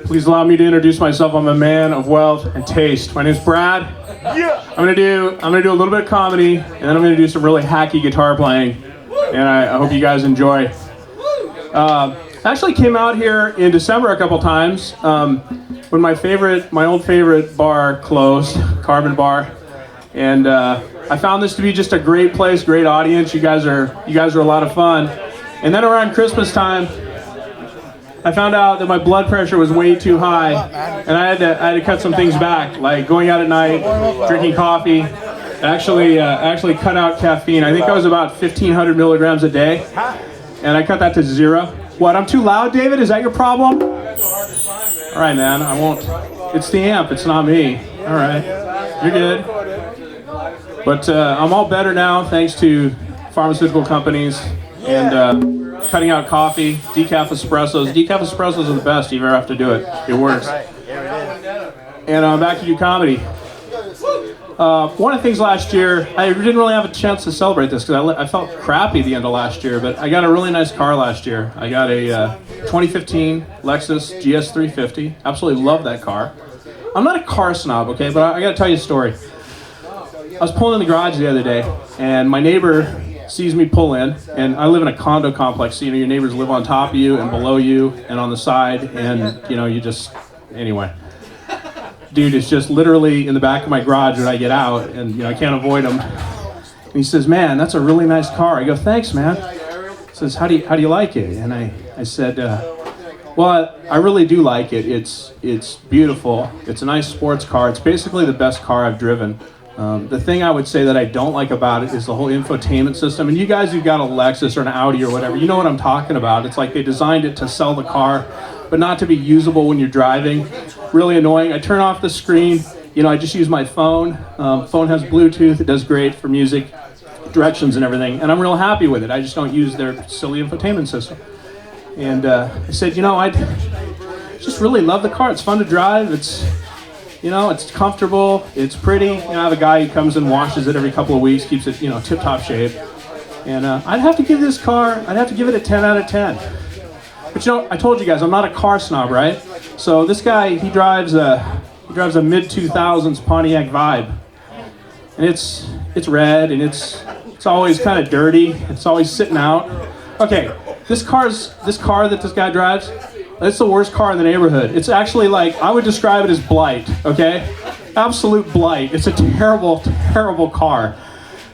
Please allow me to introduce myself. I'm a man of wealth and taste. My name's Brad. Yeah. I'm gonna do a little bit of comedy, and then I'm gonna do some really hacky guitar playing, and I hope you guys enjoy. I actually came out here in December a couple times when my old favorite bar closed, Carbon Bar, and I found this to be just a great place, great audience. You guys are a lot of fun. And then around Christmas time, I found out that my blood pressure was way too high, and I had to cut some things back, like going out at night, drinking coffee. I actually cut out caffeine. I think I was about 1,500 milligrams a day, and I cut that to 0. What? I'm too loud, David? Is that your problem? All right, man. I won't. It's the amp. It's not me. All right. You're good. But I'm all better now, thanks to pharmaceutical companies and. Cutting out coffee, decaf espressos. Decaf espressos are the best. You ever have to do it. It works. And I'm back to do comedy. One of the things last year, I didn't really have a chance to celebrate this because I felt crappy at the end of last year, but I got a really nice car last year. I got a 2015 Lexus GS350. Absolutely love that car. I'm not a car snob, okay, but I got to tell you a story. I was pulling in the garage the other day, and my neighbor sees me pull in, and I live in a condo complex, so your neighbors live on top of you and below you and on the side, and anyway. Dude is just literally in the back of my garage when I get out, and I can't avoid him. And he says, "Man, that's a really nice car." I go, "Thanks, man." He says, "How do you like it?" And I said, "Well, I really do like it. It's beautiful. It's a nice sports car. It's basically the best car I've driven. The thing I would say that I don't like about it is the whole infotainment system. And you guys who've got a Lexus or an Audi or whatever, you know what I'm talking about. It's like they designed it to sell the car, but not to be usable when you're driving. Really annoying. I turn off the screen. I just use my phone. Phone has Bluetooth. It does great for music, directions and everything. And I'm real happy with it. I just don't use their silly infotainment system." And I said, I just really love the car. It's fun to drive. It's comfortable, it's pretty. I have a guy who comes and washes it every couple of weeks, keeps it, tip-top shape. And I'd have to give it a 10 out of 10. But I told you guys, I'm not a car snob, right? So this guy, he drives a mid-2000s Pontiac Vibe. And it's red, and it's always kind of dirty. It's always sitting out. Okay, this car that this guy drives, it's the worst car in the neighborhood. It's actually I would describe it as blight, okay? Absolute blight. It's a terrible, terrible car.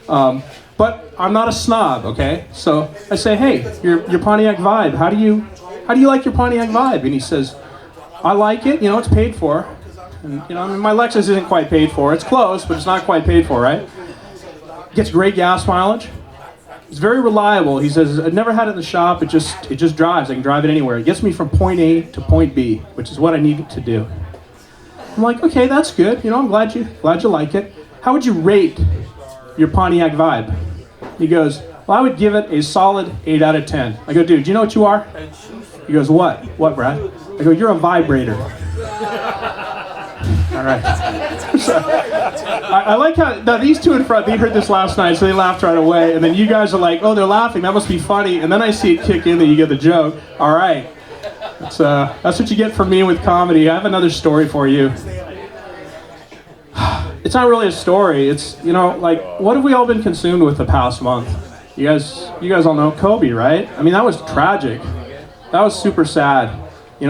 But I'm not a snob, okay? So I say, "Hey, your Pontiac Vibe, how do you like your Pontiac Vibe?" And he says, "I like it, it's paid for." And, my Lexus isn't quite paid for. It's close, but it's not quite paid for, right? Gets great gas mileage. It's very reliable. He says, "I've never had it in the shop. It just drives. I can drive it anywhere. It gets me from point A to point B, which is what I need it to do." I'm like, "Okay, that's good. I'm glad you like it. How would you rate your Pontiac Vibe?" He goes, "Well, I would give it a solid 8 out of 10. I go, "Dude, do you know what you are?" He goes, "What? What, Brad?" I go, "You're a vibrator." All right. So, I like how now these two in front, they heard this last night, so they laughed right away. And then you guys are like, "Oh, they're laughing. That must be funny." And then I see it kick in that you get the joke. All right. That's what you get from me with comedy. I have another story for you. It's not really a story. It's, what have we all been consumed with the past month? You guys all know Kobe, right? I mean, that was tragic. That was super sad.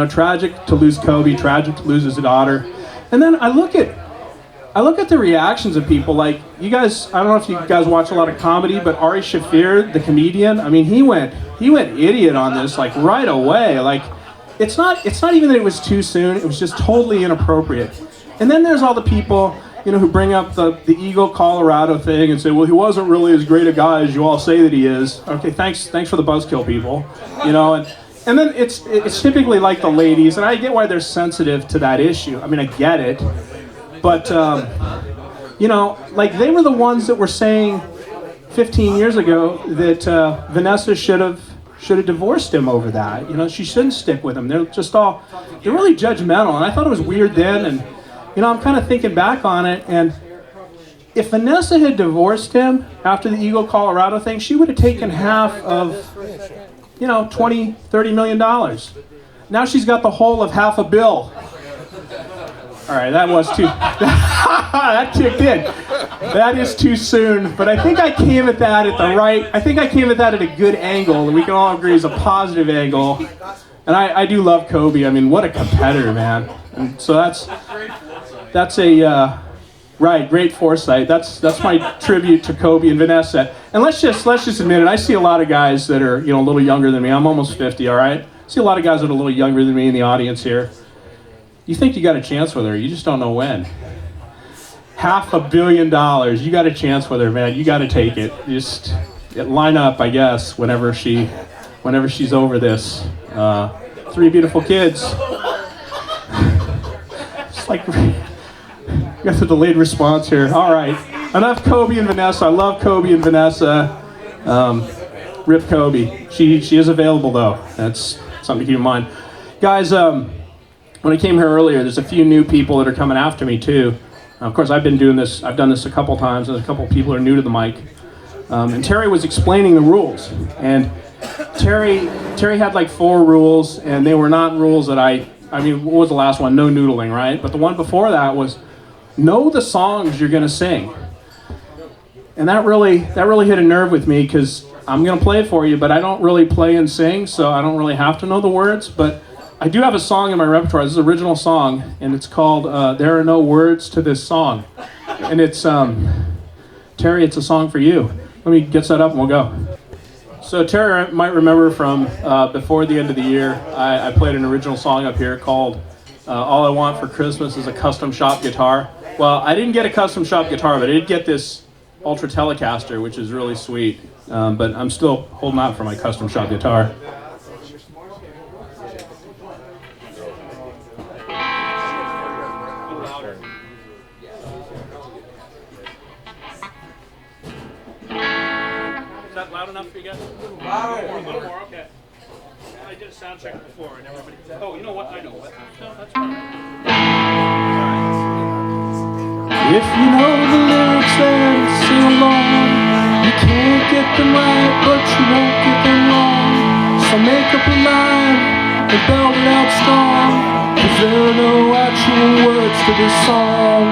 Tragic to lose Kobe, tragic to lose his daughter. And then I look at the reactions of people, like you guys. I don't know if you guys watch a lot of comedy, but Ari Shaffir, the comedian, I mean, he went idiot on this right away. It's not even that it was too soon. It was just totally inappropriate. And then there's all the people, who bring up the Eagle Colorado thing and say, "Well, he wasn't really as great a guy as you all say that he is." Okay, thanks for the buzzkill, people. And then it's typically like the ladies, and I get why they're sensitive to that issue. I mean, I get it. But, they were the ones that were saying 15 years ago that Vanessa should have divorced him over that. She shouldn't stick with him. They're really judgmental. And I thought it was weird then. And, I'm kind of thinking back on it. And if Vanessa had divorced him after the Eagle Colorado thing, she would have taken half of, $20, $30 million. Now she's got the whole of half a bill. All right, that was too, that kicked in. That is too soon, but I think I came at that at the right, I think I came at that at a good angle, and we can all agree is a positive angle. And I do love Kobe. I mean, what a competitor, man. And so that's a, right, great foresight. That's my tribute to Kobe and Vanessa. And let's just admit it, I see a lot of guys that are, a little younger than me. I'm almost 50, all right? I see a lot of guys that are a little younger than me in the audience here. You think you got a chance with her, you just don't know when. $500 million, you got a chance with her, man. You got to take it. Just line up, I guess, whenever she's over this. 3 beautiful kids. It's like, we got the delayed response here. All right, enough Kobe and Vanessa. I love Kobe and Vanessa. Rip Kobe. She is available though. That's something to keep in mind, guys. When I came here earlier, there's a few new people that are coming after me too. Of course, I've done this a couple times, and a couple people are new to the mic. And Terry was explaining the rules, and Terry had like 4 rules, and they were not rules that I mean, what was the last one? No noodling, right? But the one before that was know the songs you're gonna sing. And that really hit a nerve with me, because I'm gonna play it for you, but I don't really play and sing, so I don't really have to know the words. But I do have a song in my repertoire. This is an original song, and it's called There Are No Words to This Song. And it's, Terry, it's a song for you. Let me get set up and we'll go. So Terry might remember from before the end of the year, I played an original song up here called All I Want for Christmas is a Custom Shop Guitar. Well, I didn't get a custom shop guitar, but I did get this Ultra Telecaster, which is really sweet. But I'm still holding out for my custom shop guitar. Loud enough for you guys? A little more, okay. I did a sound check before and everybody said, oh, you know what? I know what. No, that's fine. If you know the lyrics, then sing along. You can't get them right, but you won't get them wrong. So make up a line and belt it out strong, 'cause there are no actual words to this song.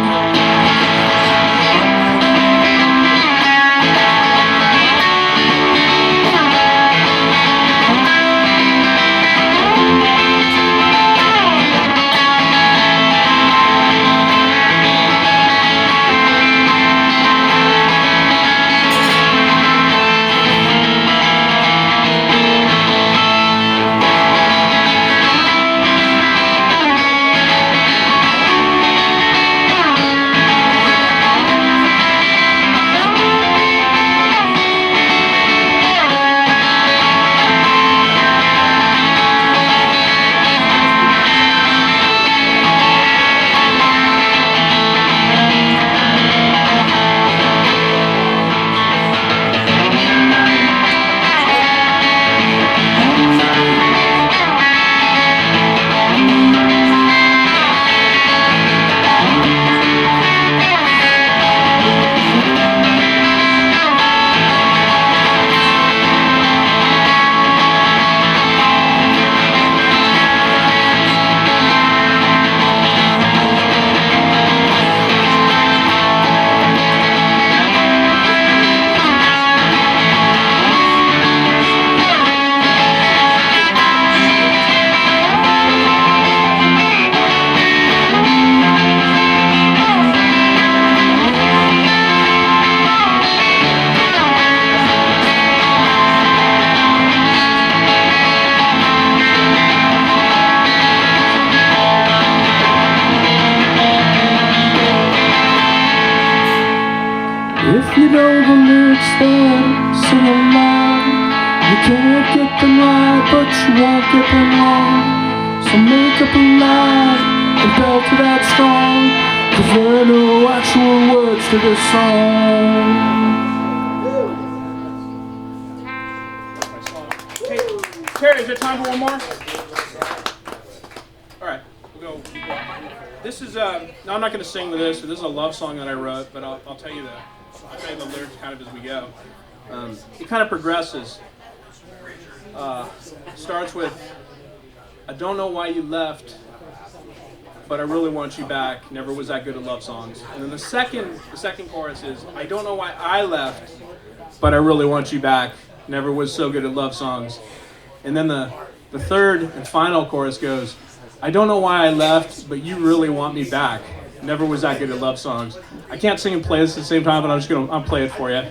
If you know the lyrics, then sing along. You can't get them right, but you won't get them wrong. So make up a line and belt it out strong, 'cause there are no actual words to this song. Hey, Terry, is there time for one more? All right, we'll go. This is, no, I'm not going to sing with this. This is a love song that I wrote, but I'll tell you the lyrics kind of as we go. It kind of progresses. Starts with I don't know why you left, but I really want you back. Never was that good at love songs. And then the second chorus is, I don't know why I left, but I really want you back. Never was so good at love songs. And then the third and final chorus goes, I don't know why I left, but you really want me back. Never was that good at love songs. I can't sing and play this at the same time, but I'll play it for you.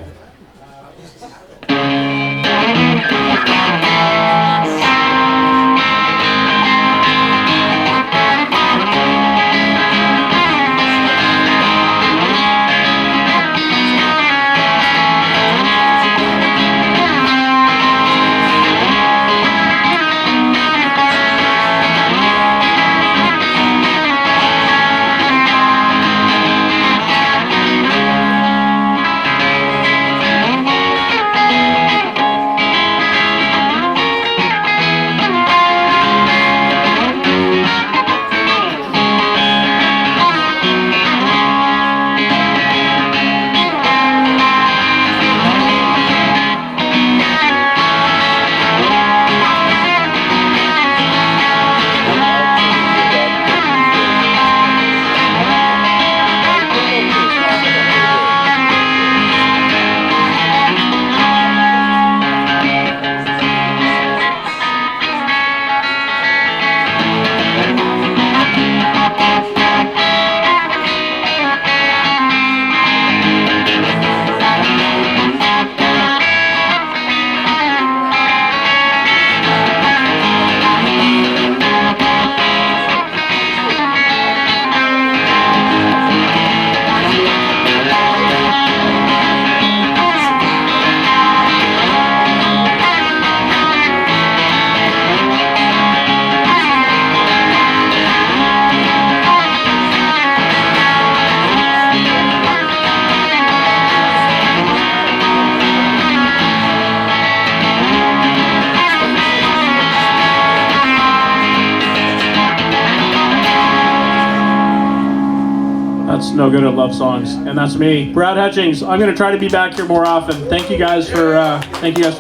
That's No Good at Love Songs, and that's me, Brad Hutchings. I'm going to try to be back here more often. Thank you guys for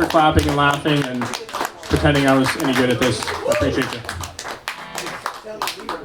clapping and laughing and pretending I was any good at this. I appreciate you.